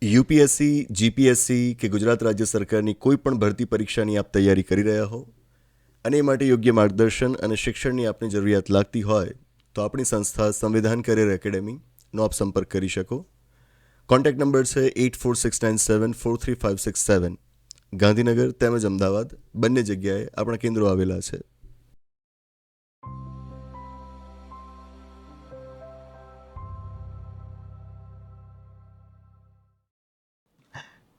UPSC, GPSC કે ગુજરાત રાજ્ય સરકારની કોઈ પણ ભરતી પરીક્ષાની આપ તૈયારી કરી રહ્યા હો અને એ માટે યોગ્ય માર્ગદર્શન અને શિક્ષણની આપને જરૂરિયાત લાગતી હોય તો આપણી સંસ્થા સંવિધાન કરિયર એકેડેમીનો આપ સંપર્ક કરી શકો. કોન્ટેક્ટ નંબર છે 8469743567. ગાંધીનગર તેમજ અમદાવાદ બંને જગ્યાએ આપણા કેન્દ્રો આવેલા છે.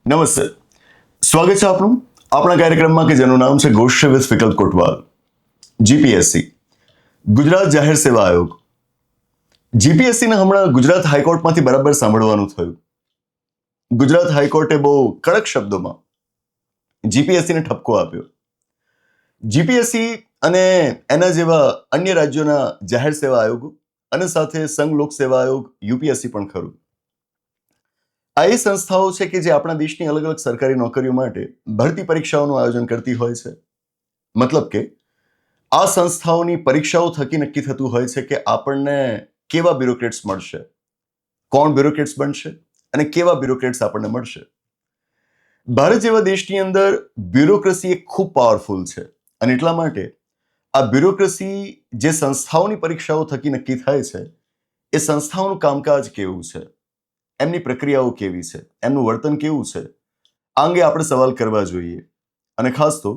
નમસ્તે, સ્વાગત છે આપનું આપણા કાર્યક્રમમાં કે જેનું નામ છે ગોષ્ઠ વિથ વિકલ્પ કોટવાલ. જીપીએસસી ગુજરાત જાહેર સેવા આયોગ. જીપીએસસીને હમણાં ગુજરાત હાઈકોર્ટમાંથી બરાબર સાંભળવાનું થયું. ગુજરાત હાઈકોર્ટે બહુ કડક શબ્દોમાં જીપીએસસીને ઠપકો આપ્યો. જીપીએસસી અને એના જેવા અન્ય રાજ્યોના જાહેર સેવા આયોગો અને સાથે સંઘ લોક સેવા આયોગ યુપીએસસી પણ ખરું. આ એ સંસ્થાઓ છે કે જે આપણા દેશની અલગ અલગ સરકારી નોકરીઓ માટે ભરતી પરીક્ષાઓનું આયોજન કરતી હોય છે. મતલબ કે આ સંસ્થાઓની પરીક્ષાઓ થકી નક્કી થતું હોય છે કે આપણને કેવા બ્યુરોક્રેટ્સ મળશે, કોણ બ્યુરોક્રેટ્સ બનશે અને કેવા બ્યુરોક્રેટ્સ આપણને મળશે. ભારત જેવા દેશની અંદર બ્યુરોક્રેસી એક ખૂબ પાવરફુલ છે અને એટલા માટે આ બ્યુરોક્રેસી જે સંસ્થાઓની પરીક્ષાઓ થકી નક્કી થાય છે એ સંસ્થાઓનું કામકાજ કેવું છે, એમની પ્રક્રિયાઓ કેવી છે, એમનું વર્તન કેવું છે, આ અંગે આપણે સવાલ કરવા જોઈએ. અને ખાસ તો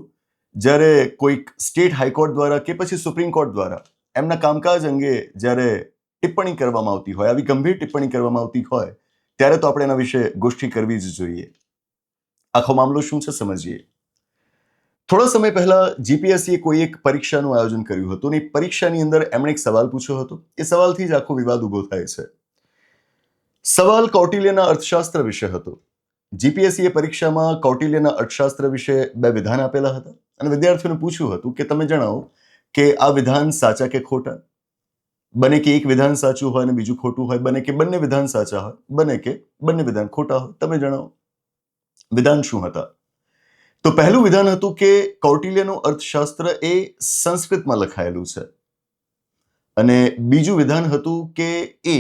જ્યારે કોઈક સ્ટેટ હાઈકોર્ટ દ્વારા કે પછી સુપ્રીમ કોર્ટ દ્વારા એમના કામકાજ અંગે જ્યારે ટિપ્પણી કરવામાં આવતી હોય, આવી ગંભીર ટિપ્પણી કરવામાં આવતી હોય, ત્યારે તો આપણે એના વિશે ગોષ્ઠી કરવી જ જોઈએ. આખો મામલો શું છે સમજીએ. થોડા સમય પહેલા જીપીએસસીએ કોઈ એક પરીક્ષાનું આયોજન કર્યું હતું અને પરીક્ષાની અંદર એમણે એક સવાલ પૂછ્યો હતો. એ સવાલથી જ આખો વિવાદ ઉભો થાય છે. સવાલ કૌટિલ્યના અર્થશાસ્ત્ર વિશે હતો. જીપીએસસીએ પરીક્ષામાં કૌટિલ્યના અર્થશાસ્ત્ર વિશે 2 વિધાન આપેલા હતા અને વિદ્યાર્થીઓને પૂછ્યું હતું કે તમે જણાવો કે આ વિધાન સાચા કે ખોટા. બને કે એક વિધાન સાચું હોય અને બીજું ખોટું હોય, બને કે બંને વિધાન સાચા હોય, બને કે બંને વિધાન ખોટા હોય. તમે જણાવો. વિધાન શું હતા? તો પહેલું વિધાન હતું કે કૌટિલ્યનું અર્થશાસ્ત્ર એ સંસ્કૃતમાં લખાયેલું છે અને બીજું વિધાન હતું કે એ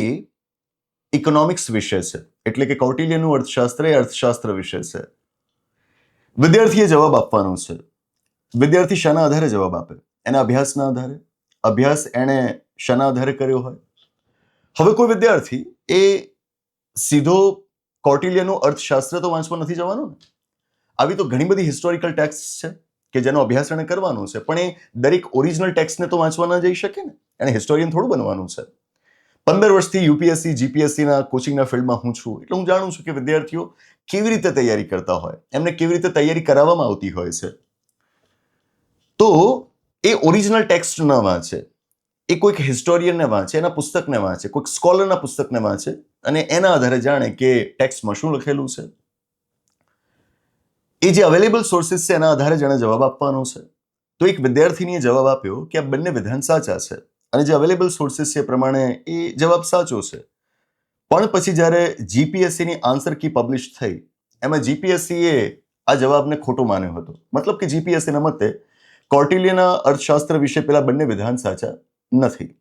ઇકોનોમિક્સ વિશે છે, એટલે કે કૌટિલ્યનું અર્થશાસ્ત્ર એ અર્થશાસ્ત્ર વિશે છે. વિદ્યાર્થીએ જવાબ આપવાનો છે. વિદ્યાર્થી શાના આધારે જવાબ આપે? એના અભ્યાસના આધારે. અભ્યાસ એણે શાના આધારે કર્યો હોય? હવે કોઈ વિદ્યાર્થી એ સીધો કૌટિલ્યનું અર્થશાસ્ત્ર તો વાંચવા નથી જવાનો ને. આવી તો ઘણી બધી હિસ્ટોરિકલ ટેક્સ્ટ છે કે જેનો અભ્યાસ એણે કરવાનો છે, પણ એ દરેક ઓરિજિનલ ટેક્સ્ટને તો વાંચવા ન જઈ શકે ને. એણે હિસ્ટોરિયન થોડું બનવાનું છે. 15 વર્ષથી યુપીએસસી જીપીએસસીના કોચિંગના ફિલ્ડમાં હું છું એટલે હું જાણું છું કે વિદ્યાર્થીઓ કેવી રીતે તૈયારી કરતા હોય, એમને કેવી રીતે તૈયારી કરાવવામાં આવતી હોય છે. તો એ ઓરિજિનલ ટેક્સ્ટ ન વાંચે, એ કોઈક હિસ્ટોરિયનને વાંચે, એના પુસ્તકને વાંચે, કોઈક સ્કોલરના પુસ્તકને વાંચે અને એના આધારે જાણે કે ટેક્સ્ટમાં શું લખેલું છે. એ જે અવેલેબલ સોર્સિસ છે એના આધારે જેણે જવાબ આપવાનો છે. તો એક વિદ્યાર્થીનીએ જવાબ આપ્યો કે આ બંને વિધાન સાચા છે અને જે અવેલેબલ સોર્સિસ છે એ પ્રમાણે એ જવાબ સાચો છે. પણ પછી જ્યારે જીપીએસસીની આન્સર કી પબ્લિશ થઈ એમાં જીપીએસસીએ આ જવાબને ખોટો માન્યો હતો. મતલબ કે જીપીએસસીના મતે કૌટિલ્યના અર્થશાસ્ત્ર વિશે પેલા બંને વિધાન સાચા નથી.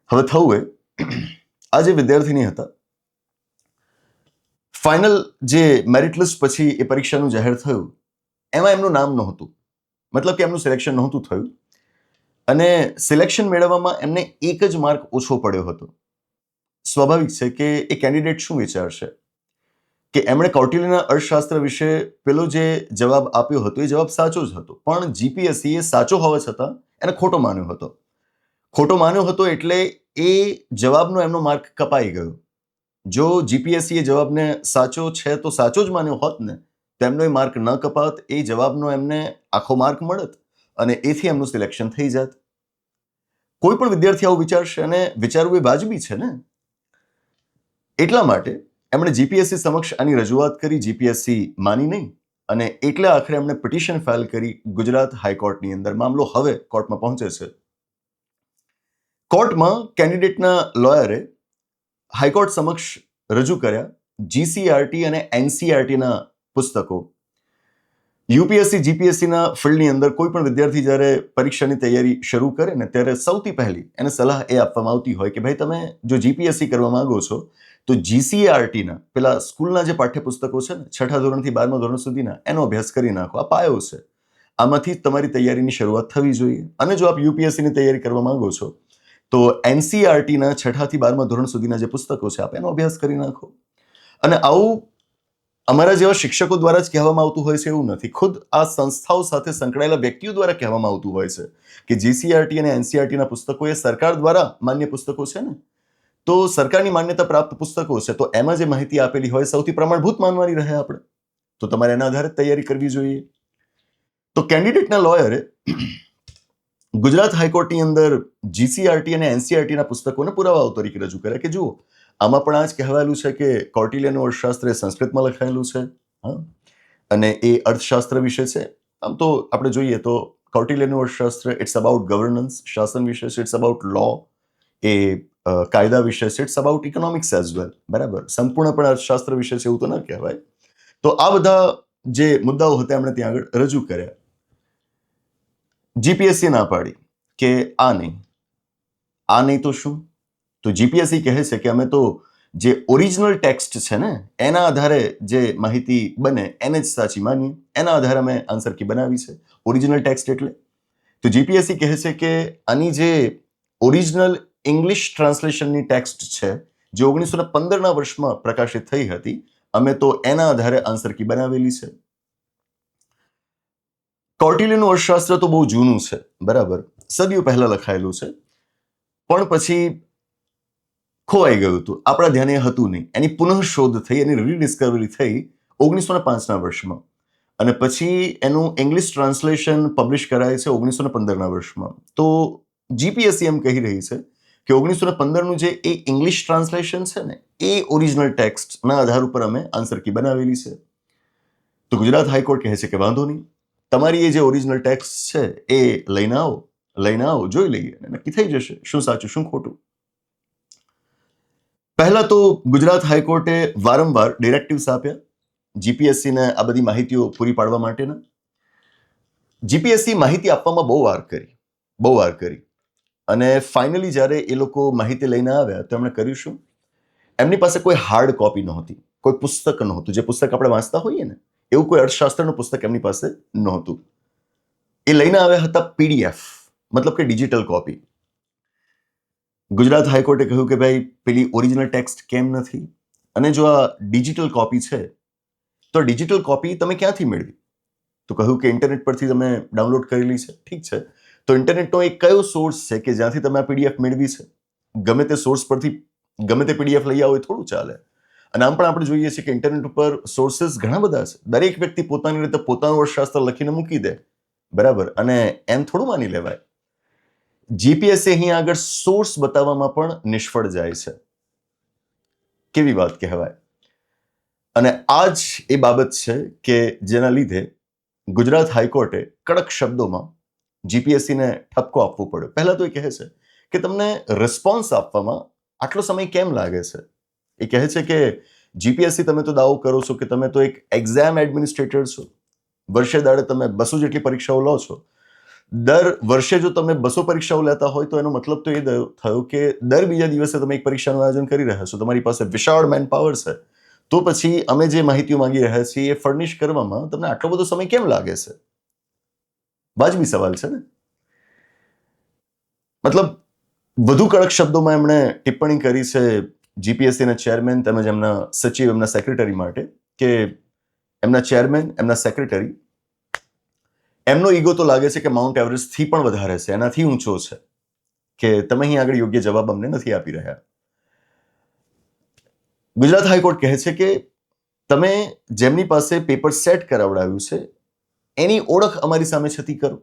હવે થવું એ આ જે વિદ્યાર્થીની હતા, ફાઇનલ જે મેરિટ લિસ્ટ પછી એ પરીક્ષાનું જાહેર થયું એમાં એમનું નામ નહોતું. મતલબ કે એમનું સિલેક્શન નહોતું થયું અને સિલેક્શન મેળવવામાં એમને 1 જ માર્ક ઓછો પડ્યો હતો. સ્વાભાવિક છે કે એ કેન્ડિડેટ શું વિચારશે કે એમણે કૌટિલ્યના અર્થશાસ્ત્ર વિશે પેલો જે જવાબ આપ્યો હતો એ જવાબ સાચો જ હતો, પણ જીપીએસસીએ સાચો હોવા છતાં એને ખોટો માન્યો હતો. ખોટો માન્યો હતો એટલે એ જવાબનો એમનો માર્ક કપાઈ ગયો. જો જીપીએસસીએ જવાબને સાચો છે તો સાચો જ માન્યો હોત ને તો એમનો એ માર્ક ન કપાત, એ જવાબનો એમને આખો માર્ક મળત અને એથી એમનું સિલેક્શન થઈ જાત. કોઈ પણ વિદ્યાર્થી આવું વિચારશે અને વિચારવું એ વાજબી છે ને. એટલા માટે એમણે જીપીએસસી સમક્ષ આની રજૂઆત કરી. જીપીએસસી માની નહીં અને એટલે આખરે એમણે પિટિશન ફાઇલ કરી ગુજરાત હાઈકોર્ટની અંદર. મામલો હવે કોર્ટમાં પહોંચે છે. કોર્ટમાં કેન્ડિડેટના લોયરે હાઈકોર્ટ સમક્ષ રજૂ કર્યા જીસીઆરટી અને એનસીઆરટીના પુસ્તકો. યુપીએસસી જીપીએસસીના ફિલ્ડની અંદર કોઈ પણ વિદ્યાર્થી જ્યારે પરીક્ષાની તૈયારી શરૂ કરે ને ત્યારે સૌથી પહેલી એને સલાહ એ આપવામાં આવતી હોય કે ભાઈ તમે જો જીપીએસસી કરવા માંગો છો તો GCERTના પેલા સ્કૂલના જે પાઠ્યપુસ્તકો છે ને 6ઠા ધોરણથી 12મા ધોરણ સુધીના એનો અભ્યાસ કરી નાખો. આ પાયો છે. આમાંથી તમારી તૈયારીની શરૂઆત થવી જોઈએ. અને જો આપ યુપીએસસીની તૈયારી કરવા માંગો છો તો NCERTના 6ઠાથી 12મા ધોરણ સુધીના જે પુસ્તકો છે આપ એનો અભ્યાસ કરી નાખો. અને આવું અમારા જેવા શિક્ષકો દ્વારા જ કહેવામાં આવતું હોય છે એવું નથી. ખુદ આ સંસ્થાઓ સાથે સંકળાયેલા વ્યક્તિઓ દ્વારા કહેવામાં આવતું હોય છે કે GCERT અને NCERTના પુસ્તકો એ સરકાર દ્વારા માન્ય પુસ્તકો છે ને, તો સરકારની માન્યતા પ્રાપ્ત પુસ્તકો છે, તો એમાં જે માહિતી આપેલી હોય સૌથી પ્રમાણભૂત માનવાની રહે આપણે. તો તમારે એના આધારે તૈયારી કરવી જોઈએ. તો કેન્ડિડેટના લોયરે ગુજરાત હાઈકોર્ટની અંદર GCERT અને NCERTના પુસ્તકોને પુરાવાઓ તરીકે રજૂ કર્યા કે જુઓ, આમાં પણ આ જ કહેવાયેલું છે કે કૌટિલ્યનું અર્થશાસ્ત્ર એ સંસ્કૃતમાં લખાયેલું છે, અને એ અર્થશાસ્ત્ર વિશે છે. આમ તો આપણે જોઈએ તો કૌટિલ્યનું અર્થશાસ્ત્ર ઇટ્સ અબાઉટ ગવર્નન્સ, શાસન વિશે છે, ઇટ્સ અબાઉટ લો, એ કાયદા વિશે છે, it's about economics as well. બરાબર, સંપૂર્ણપણે અર્થશાસ્ત્ર વિશે છે એવું તો ન કહેવાય. તો આ બધા જે મુદ્દાઓ હતા એમણે ત્યાં આગળ રજૂ કર્યા. જીપીએસસી ના પાડી કે આ નહીં તો શું? તો જીપીએસસી કહે છે કે અમે તો જે ઓરિજિનલ ટેક્સ્ટ છે ને એના આધારે જે માહિતી બને એને જ સાચી માનીએ, એના આધારે અમે આન્સર કી બનાવી છે. ઓરિજિનલ ટેક્સ્ટ એટલે તો જીપીએસસી કહે છે કે આની જે ઓરિજિનલ ઇંગ્લિશ ટ્રાન્સલેશનની ટેક્સ્ટ છે જે 1915ના વર્ષમાં પ્રકાશિત થઈ હતી, અમે તો એના આધારે આન્સર કી બનાવેલી છે. કૌટિલ્યનું અર્થશાસ્ત્ર તો બહુ જૂનું છે, બરાબર, સદીઓ પહેલા લખાયેલું છે, પણ પછી ખોવાઈ ગયું હતું, આપણા ધ્યાને હતું નહીં. એની પુનઃ શોધ થઈ, એની રીડિસ્કવરી થઈ 1905ના વર્ષમાં, અને પછી એનું ઇંગ્લિશ ટ્રાન્સલેશન પબ્લિશ કરાય છે 1915ના વર્ષમાં. તો જીપીએસસી એમ કહી રહી છે કે 1915નું જે એ ઇંગ્લિશ ટ્રાન્સલેશન છે ને એ ઓરિજિનલ ટેક્સ્ટના આધાર ઉપર અમે આન્સર કી બનાવેલી છે. તો ગુજરાત હાઈકોર્ટ કહે છે કે વાંધો નહીં, તમારી એ જે ઓરિજિનલ ટેક્સ્ટ છે એ લઈને આવો, જોઈ લઈએ અને નક્કી થઈ જશે શું સાચું શું ખોટું. પહેલા તો ગુજરાત હાઈકોર્ટે વારંવાર ડિરેક્ટિવ્સ આપ્યા જીપીએસસીને આ બધી માહિતીઓ પૂરી પાડવા માટેના. જીપીએસસી માહિતી આપવામાં બહુ વાર કરી, અને ફાઇનલી જ્યારે એ લોકો માહિતી લઈને આવ્યા તો એમણે કર્યું શું? એમની પાસે કોઈ હાર્ડ કોપી નહોતી, કોઈ પુસ્તક નહોતું, જે પુસ્તક આપણે વાંચતા હોઈએ ને એવું કોઈ અર્થશાસ્ત્રનું પુસ્તક એમની પાસે નહોતું. એ લઈને આવ્યા હતા PDF, મતલબ કે ડિજિટલ કોપી. ગુજરાત હાઈકોર્ટે કહ્યું કે ભાઈ પેલી ઓરિજિનલ ટેક્સ્ટ કેમ નથી, અને જો આ ડિજિટલ કોપી છે તો ડિજિટલ કોપી તમે ક્યાંથી મેળવી? તો કહ્યું કે ઇન્ટરનેટ પરથી તમે ડાઉનલોડ કરેલી છે. ઠીક છે, તો ઇન્ટરનેટનો એક કયો સોર્સ છે કે જ્યાંથી તમે આ PDF મેળવી છે? ગમે તે સોર્સ પરથી ગમે તે PDF લઈ આવો એ થોડું ચાલે. અને આમ પણ આપણે જોઈએ છીએ કે ઇન્ટરનેટ ઉપર સોર્सेस ઘણા બધા છે. દરેક વ્યક્તિ પોતાની રીતે પોતાનું અર્થશાસ્ત્ર લખીને મૂકી દે, બરાબર, અને એમ થોડું માની લેવાય. જીપીએસસી અહીં આગળ સોર્સ બતાવવામાં પણ નિષ્ફળ જાય છે. કેવી વાત કહેવાય. અને આ જ એ બાબત છે કે જેના લીધે ગુજરાત હાઈકોર્ટે કડક શબ્દોમાં જીપીએસસીને ઠપકો આપવો પડ્યો. પહેલા તો એ કહે છે કે તમને રિસ્પોન્સ આપવામાં આટલો સમય કેમ લાગે છે? એ કહે છે કે જીપીએસસી તમે તો દાવો કરો છો કે તમે તો એક એક્ઝામ એડમિનિસ્ટ્રેટર છો, વર્ષે દાડે તમે 200 જેટલી પરીક્ષાઓ લો છો. દર વર્ષે જો તમે 200 પરીક્ષાઓ લેતા હોય તો એનો મતલબ તો એ થયો કે દર બીજા દિવસે તમે એક પરીક્ષાનું આયોજન કરી રહ્યા છો, તમારી પાસે વિશાળ મેન પાવર છે. તો પછી અમે જે માહિતીઓ માંગી રહ્યા છીએ એ ફર્નિશ કરવામાં તમને આટલો બધો સમય કેમ લાગે છે? વાજબી સવાલ છે ને. મતલબ વધુ કડક શબ્દોમાં એમણે ટિપ્પણી કરી છે જીપીએસસીના ચેરમેન તેમજ એમના સચિવ, એમના સેક્રેટરી માટે, કે એમના ચેરમેન, એમના સેક્રેટરી, એમનો ઈગો તો લાગે છે કે માઉન્ટ એવરેસ્ટથી પણ વધારે છે, એનાથી ઊંચો છે, કે તમે અહીં આગળ યોગ્ય જવાબ અમને નથી આપી રહ્યા. ગુજરાત હાઈકોર્ટ કહે છે કે તમે જેમની પાસે પેપર સેટ કરાવડાવ્યું છે એની ઓળખ અમારી સામે છતી કરો.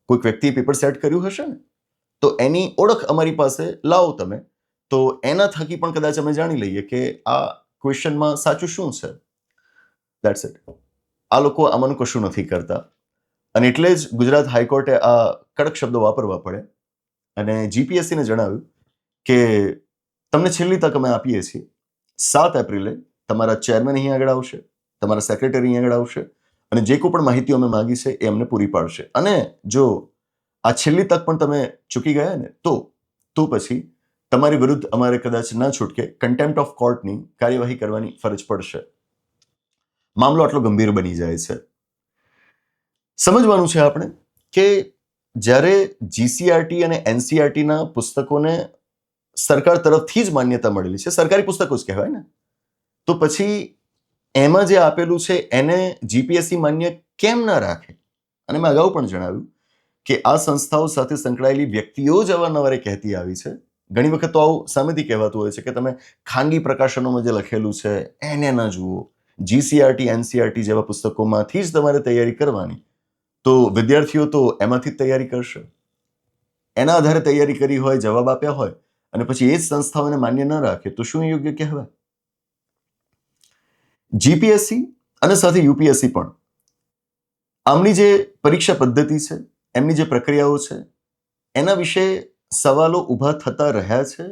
કોઈક વ્યક્તિએ પેપર સેટ કર્યું હશે ને, તો એની ઓળખ અમારી પાસે લાવો તમે, તો એના થકી પણ કદાચ અમે જાણી લઈએ કે આ ક્વેશ્ચનમાં સાચું શું છે. That's it. આ લોકો આમાંનું કશું નથી કરતા, અને એટલે જ ગુજરાત હાઈકોર્ટે આ કડક શબ્દો વાપરવા પડે અને જીપીએસસીને જણાવ્યું કે તમને છેલ્લી તક અમે આપીએ છીએ. 7 એપ્રિલે તમારા ચેરમેન અહીં આગળ આવશે, તમારા સેક્રેટરી અહીં આગળ આવશે, અને જે કોઈ પણ માહિતીઓ અમે માંગી છે એ અમને પૂરી પાડશે. અને જો આ છેલ્લી તક પણ તમે ચૂકી ગયા ને તો પછી તમારી વિરુદ્ધ અમારે કદાચ ના છૂટકે કન્ટેમ્પ્ટ ઓફ કોર્ટની કાર્યવાહી કરવાની ફરજ પડશે. મામલો આટલો ગંભીર બની જાય છે. સમજવાનું છે આપણે કે જ્યારે જીસીઆરટી અને એનસીઆરટીના પુસ્તકોને સરકાર તરફથી જ માન્યતા મળેલી છે, સરકારી પુસ્તકો જ કહેવાય ને, તો પછી એમાં જે આપેલું છે એને જીપીએસસી માન્ય કેમ ના રાખે? અને મેં અગાઉ પણ જણાવ્યું કે આ સંસ્થાઓ સાથે સંકળાયેલી વ્યક્તિઓ જ અવારનવાર કહેતી આવી છે. ઘણી વખત તો આવું સામેથી કહેવાતું હોય છે કે તમે ખાનગી પ્રકાશનોમાં જે લખેલું છે એને ન જુઓ. જીસીઆરટી એનસીઆરટી જેવા પુસ્તકોમાંથી જ તમારે તૈયારી કરવાની, તો વિદ્યાર્થીઓ તો એમાંથી જ તૈયારી કરશે. એના આધારે તૈયારી કરી હોય, જવાબ આપ્યા હોય, અને પછી એ જ સંસ્થાઓને માન્ય ન રાખે તો શું યોગ્ય કહેવાય? જીપીએસસી અને સાથે યુપીએસસી પણ આમની જે પરીક્ષા પદ્ધતિ છે, એમની જે પ્રક્રિયાઓ છે, એના વિશે સવાલો ઊભા થતા રહ્યા છે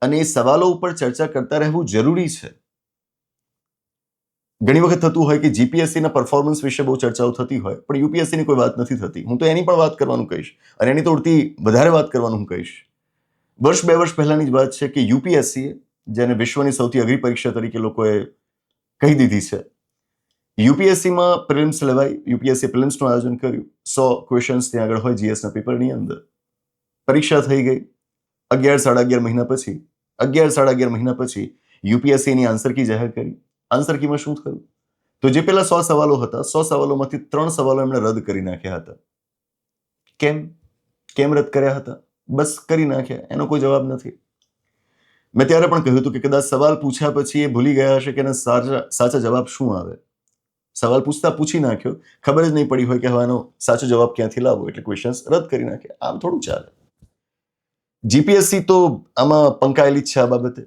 અને એ સવાલો ઉપર ચર્ચા કરતા રહેવું જરૂરી છે. ઘણી વખત થતું હોય કે જીપીએસસીના પરફોર્મન્સ વિશે બહુ ચર્ચાઓ થતી હોય, પણ યુપીએસસીની કોઈ વાત નથી થતી. હું તો એની પણ વાત કરવાનું કહીશ, અને એની તો ઉડતી વધારે વાત કરવાનું હું કહીશ. વર્ષ 2 વર્ષ પહેલાની જ વાત છે કે યુપીએસસીએ, જેને વિશ્વની સૌથી અઘરી પરીક્ષા તરીકે લોકોએ કહી દીધી છે, યુપીએસસીમાં પ્રિલિમ્સ લેવાય, યુપીએસસી પ્રિલિમ્સનું આયોજન કર્યું. 100 ક્વેશ્ચન્સ ત્યાં આગળ હોય જીએસના પેપરની અંદર. પરીક્ષા થઈ ગઈ. 11 સાડા 11 મહિના પછી યુપીએસસીની આન્સર કી જાહેર કરી. આન્સર કીમાં શું થયું? તો જે પેલા 100 સવાલો હતા, 100 સવાલોમાંથી 3 સવાલો એમણે રદ કરી નાખ્યા હતા. કેમ રદ કર્યા હતા? બસ કરી નાખ્યા, એનો કોઈ જવાબ નથી. મેં ત્યારે પણ કહ્યું હતું કે કદાચ સવાલ પૂછ્યા પછી એ ભૂલી ગયા હશે કે એના સાચા જવાબ શું આવે. સવાલ પૂછી નાખ્યો, ખબર જ નહીં પડી હોય કે હવે આનો સાચો જવાબ ક્યાંથી લાવવો, એટલે ક્વેશ્ચન્સ રદ કરી નાખ્યા. આમ થોડું ચાલે. જીપીએસસી તો આમાં પંકાયેલી જ છે આ બાબતે.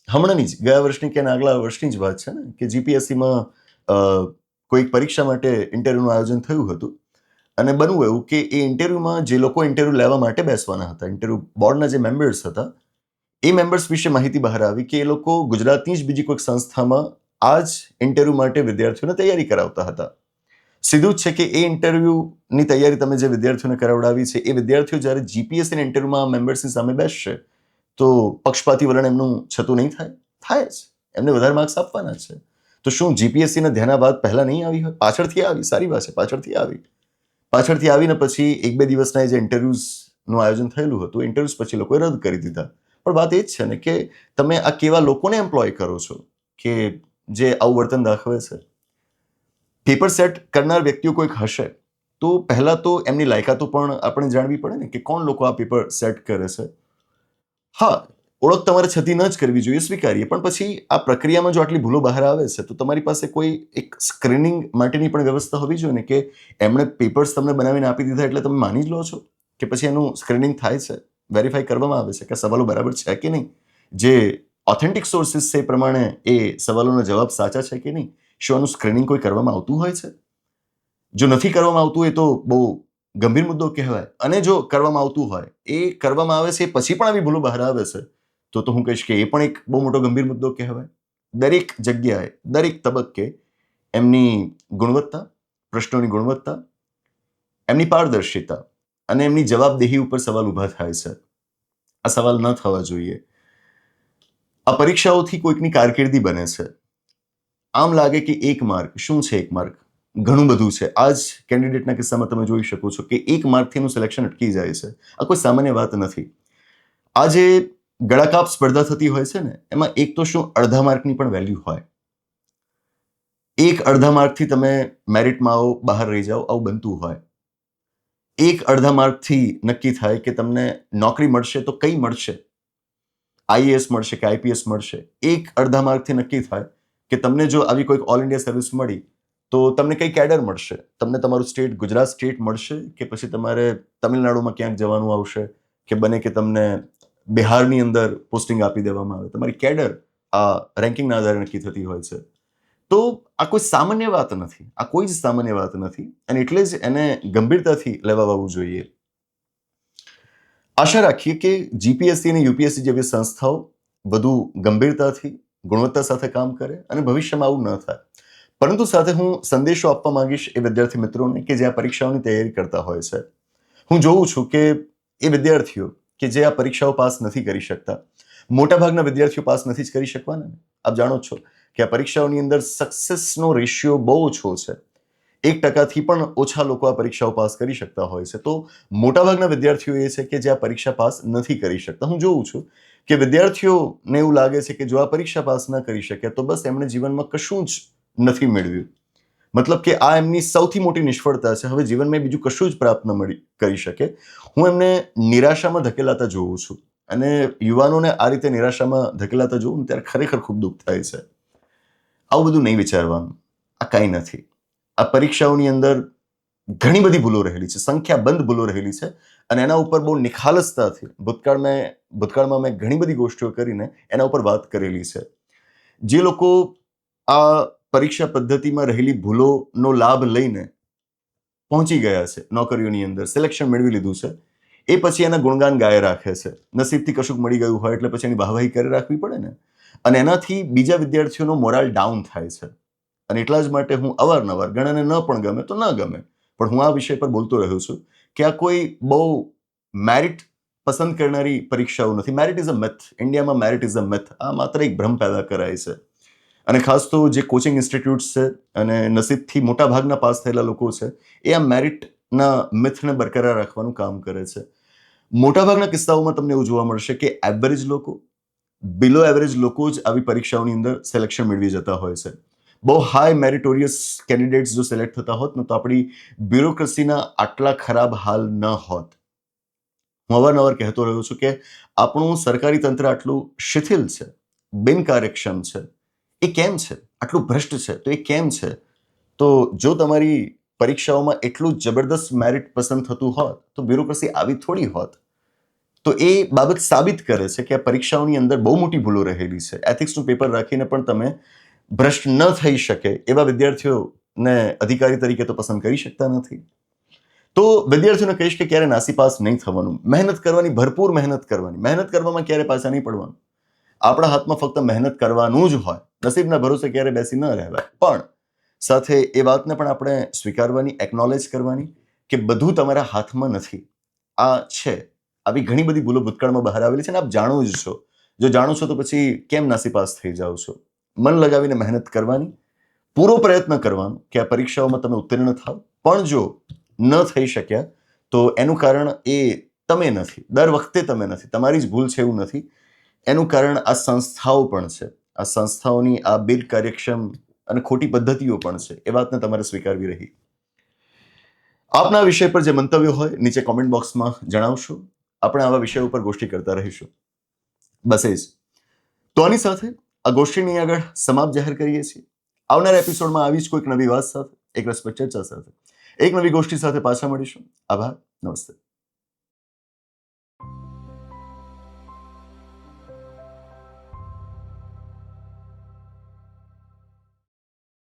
હમણાંની જ, ગયા વર્ષની કે આગલા વર્ષની જ વાત છે ને, કે જીપીએસસીમાં કોઈ પરીક્ષા માટે ઇન્ટરવ્યુનું આયોજન થયું હતું, અને બનવું એવું કે એ ઇન્ટરવ્યુમાં જે લોકો ઇન્ટરવ્યુ લેવા માટે બેસવાના હતા, ઇન્ટરવ્યુ બોર્ડના જે મેમ્બર્સ હતા, એ મેમ્બર્સ વિશે માહિતી બહાર આવી કે એ લોકો ગુજરાતની જ બીજી કોઈક સંસ્થામાં આ જ ઇન્ટરવ્યુ માટે વિદ્યાર્થીઓને તૈયારી કરાવતા હતા. સીધું જ છે કે એ ઇન્ટરવ્યુની તૈયારી તમે જે વિદ્યાર્થીઓને કરાવડાવી છે, એ વિદ્યાર્થીઓ જ્યારે જીપીએસસીના ઇન્ટરવ્યુમાં મેમ્બર્સની સામે બેસશે તો પક્ષપાતી વલણ એમનું છતું નહીં થાય? થાય જ. એમને વધારે માર્ક્સ આપવાના છે. તો શું જીપીએસસીના ધ્યાન આ વાત પહેલા નહીં આવી હોય? પાછળથી આવી. સારી વાત છે, પાછળથી આવીને પછી 1-2 દિવસના જે ઇન્ટરવ્યુઝનું આયોજન થયેલું હતું, ઇન્ટરવ્યુઝ પછી લોકોએ રદ કરી દીધા. પણ વાત એ જ છે ને કે તમે આ કેવા લોકોને એમ્પ્લોય કરો છો કે જે આવું વર્તન દાખવે છે. પેપર સેટ કરનાર વ્યક્તિઓ કોઈક હશે તો પહેલા તો એમની લાયકાતો પણ આપણે જાણવી પડે ને, કે કોણ લોકો આ પેપર સેટ કરે છે. હા, ઓળખ તમારે છતી ન જ કરવી જોઈએ, સ્વીકારીએ, પણ પછી આ પ્રક્રિયામાં જો આટલી ભૂલો બહાર આવે છે તો તમારી પાસે કોઈ એક સ્ક્રીનિંગ માટેની પણ વ્યવસ્થા હોવી જોઈએ ને, કે એમણે પેપર્સ તમને બનાવીને આપી દીધા એટલે તમે માની જ લો છો, કે પછી એનું સ્ક્રીનિંગ થાય છે, વેરીફાઈ કરવામાં આવે છે કે સવાલો બરાબર છે કે નહીં, જે ઓથેન્ટિક સોર્સિસ છે એ પ્રમાણે એ સવાલોના જવાબ સાચા છે કે નહીં, શું આનું સ્ક્રીનિંગ કોઈ કરવામાં આવતું હોય છે? જો નથી કરવામાં આવતું હોય તો બહુ ગંભીર મુદ્દો કહેવાય. અને જો કરવામાં આવતું હોય, એ કરવામાં આવે છે પછી પણ આવી ભૂલો બહાર આવે છે, તો હું કહીશ કે એ પણ એક બહુ મોટો ગંભીર મુદ્દો કહેવાય. દરેક જગ્યાએ, દરેક તબક્કે એમની ગુણવત્તા, પ્રશ્નોની ગુણવત્તા, એમની પારદર્શિતા અને એમની જવાબદેહી ઉપર સવાલ ઊભા થાય છે. આ સવાલ ન થવા જોઈએ. આ પરીક્ષાઓથી કોઈકની કારકિર્દી બને છે. આમ લાગે કે 1 માર્ક, શું છે 1 માર્ક? ઘણું બધું છે. આ જ કેન્ડિડેટના કિસ્સામાં તમે જોઈ શકો છો કે 1 માર્કથી એનું સિલેક્શન અટકી જાય છે. આ કોઈ સામાન્ય વાત નથી. આ જે ગળાકાપ સ્પર્ધા થતી હોય છે ને, એમાં એક તો શું અડધા માર્કની પણ વેલ્યુ હોય. એક અડધા માર્કથી તમે મેરિટમાં આવો, બહાર રહી જાઓ, આવું બનતું હોય. એક અડધા માર્કથી નક્કી થાય કે તમને નોકરી મળશે તો કઈ મળશે, આઈએએસ મળશે કે આઈપીએસ મળશે. એક અડધા માર્કથી નક્કી થાય કે તમને જો આવી કોઈક ઓલ ઇન્ડિયા સર્વિસ મળી તો તમને કઈ કેડર મળશે, તમને તમારું સ્ટેટ, ગુજરાત સ્ટેટ મળશે કે પછી તમારે તમિલનાડુમાં ક્યાંક જવાનું આવશે, કે બને કે તમને બિહારની અંદર પોસ્ટિંગ આપી દેવામાં આવે. તમારી કેડર આ રેન્કિંગના આધારે નક્કી થતી હોય છે. તો આ કોઈ સામાન્ય વાત નથી, આ કોઈ જ સામાન્ય વાત નથી, અને એટલે જ એને ગંભીરતાથી લેવાવું જોઈએ. આશા રાખીએ કે જીપીએસસી અને યુપીએસસી જેવી સંસ્થાઓ વધુ ગંભીરતાથી, ગુણવત્તા સાથે કામ કરે અને ભવિષ્યમાં આવું ન થાય. પરંતુ સાથે હું સંદેશો આપવા માંગીશ એ વિદ્યાર્થી મિત્રોને કે જે આ પરીક્ષાઓની તૈયારી કરતા હોય છે. હું જોઉં છું કે એ વિદ્યાર્થીઓ કે જે આ પરીક્ષાઓ પાસ નથી કરી શકતા. મોટાભાગના વિદ્યાર્થીઓ પાસ નથી જ કરી શકવાના ને. આપ જાણો છો કે આ પરીક્ષાઓની અંદર સક્સેસનો રેશિયો બહુ ઓછો છે. 1% પણ ઓછા લોકો આ પરીક્ષાઓ પાસ કરી શકતા હોય છે. તો મોટાભાગના વિદ્યાર્થીઓ એ છે કે જે આ પરીક્ષા પાસ નથી કરી શકતા. હું જોઉં છું કે વિદ્યાર્થીઓને એવું લાગે છે કે જો આ પરીક્ષા પાસ ન કરી શકે તો બસ એમણે જીવનમાં કશું જ નથી મેળવ્યું. મતલબ કે આ એમની સૌથી મોટી નિષ્ફળતા છે. હવે જીવનમાં બીજું કશું જ પ્રાપ્ત ન કરી શકે. હું એમને નિરાશામાં ધકેલાતા જોઉં છું અને યુવાનોને આ રીતે નિરાશામાં ધકેલાતા જોઉં ત્યારે ખરેખર ખૂબ દુઃખ થાય છે. આવું બધું નહીં વિચારવાનું. આ કંઈ નથી. આ પરીક્ષાઓની અંદર ઘણી બધી ભૂલો રહેલી છે, સંખ્યાબંધ ભૂલો રહેલી છે અને એના ઉપર બહુ નિખાલસતાથી ભૂતકાળમાં મેં ઘણી બધી ગોષ્ઠીઓ કરીને એના ઉપર વાત કરેલી છે. જે લોકો આ પરીક્ષા પદ્ધતિમાં રહેલી ભૂલોનો લાભ લઈને પહોંચી ગયા છે નોકરીઓની અંદર, સિલેક્શન મેળવી લીધું છે, એ પછી એના ગુણગાન ગાય રાખે છે. નસીબથી કશુંક મળી ગયું હોય એટલે પછી એની વાહવાહી કરી રાખવી પડે ને. અને એનાથી બીજા વિદ્યાર્થીઓનો મોરાલ ડાઉન થાય છે. અને એટલા જ માટે હું અવારનવાર, ઘણાને ન પણ ગમે તો ન ગમે, પણ હું આ વિષય પર બોલતો રહ્યો છું કે આ કોઈ બહુ મેરિટ પસંદ કરનારી પરીક્ષાઓ નથી. Merit is a myth. ઇન્ડિયામાં મેરિટ ઇઝ અ મિથ. આ માત્ર એક ભ્રમ પેદા કરાય છે. અને ખાસ તો જે કોચિંગ ઇન્સ્ટિટ્યૂટ્સ છે અને નસીબથી મોટા ભાગના પાસ થયેલા લોકો છે એ આ મેરિટના મિથને બરકરાર રાખવાનું કામ કરે છે. મોટાભાગના કિસ્સાઓમાં તમને એવું જોવા મળશે કે એવરેજ લોકો, બિલો એવરેજ લોકો જ આવી પરીક્ષાઓની અંદર સિલેક્શન મેળવી જતા હોય છે. બહુ હાઈ મેરિટોરિયસ કેન્ડિડેટ્સ જો સિલેક્ટ થતા હોત ને તો આપણી બ્યુરોક્રેસીના આટલા ખરાબ હાલ ન હોત. હું અવારનવાર કહેતો રહ્યો છું કે આપણું સરકારી તંત્ર આટલું શિથિલ છે, બિનકાર્યક્ષમ છે. એ કેમ છે? આટલું ભ્રષ્ટ છે તો એ કેમ છે? તો જો તમારી પરીક્ષાઓમાં એટલું જબરદસ્ત મેરિટ પસંદ થતું હોત તો બ્યુરોક્રેસી આવી થોડી હોત. તો એ બાબત સાબિત કરે છે કે આ પરીક્ષાઓની અંદર બહુ મોટી ભૂલો રહેલી છે. એથિક્સનું પેપર રાખીને પણ તમે ભ્રષ્ટ ન થઈ શકે એવા વિદ્યાર્થીઓને અધિકારી તરીકે તો પસંદ કરી શકતા નથી. તો વિદ્યાર્થીઓને કહીશ કે ક્યારે નાસીપાસ નહીં થવાનું. મહેનત કરવાની, ભરપૂર મહેનત કરવાની. મહેનત કરવામાં ક્યારે પાછા નહીં પડવાનું. આપણા હાથમાં ફક્ત મહેનત કરવાનું જ હોય. નસીબના ભરોસે ક્યારે બેસી ન રહેવાય. પણ સાથે એ વાતને પણ આપણે સ્વીકારવાની, એકનોલેજ કરવાની કે બધું તમારા હાથમાં નથી. આ છે. આવી ઘણી બધી ભૂલો ભૂતકાળમાં બહાર આવેલી છે અને આપ જાણો જ છો. જો જાણો છો તો પછી કેમ નાસીપાસ થઈ જાઓ છો? મન લગાવીને મહેનત કરવાની, પૂરો પ્રયત્ન કરવાનો કે આ પરીક્ષાઓમાં તમે ઉત્તીર્ણ થાવ. પણ જો ન થઈ શક્યા તો એનું કારણ એ તમે નથી. દર વખતે તમે નથી. તમારી જ ભૂલ છે એવું નથી. એનું કારણ આ સંસ્થાઓ પણ છે. આ સંસ્થાઓની આ બિનકાર્યક્ષમ અને ખોટી પદ્ધતિઓ પણ છે. એ વાતને તમારે સ્વીકારવી રહી. આપના વિષય પર જે મંતવ્યો હોય નીચે કોમેન્ટ બોક્સમાં જણાવશો. આપણે આવા વિષય ઉપર ગોષ્ઠી કરતા રહીશું. બસ એ જ. તો આની સાથે આ ગોષ્ઠીની આગળ સમાપ્ત જાહેર કરીએ છીએ. આવનારા એપિસોડમાં આવી જ કોઈક નવી વાત સાથે, એક રસપ્રદ ચર્ચા સાથે, એક નવી ગોષ્ઠી સાથે પાછા મળીશું. આભાર. નમસ્તે.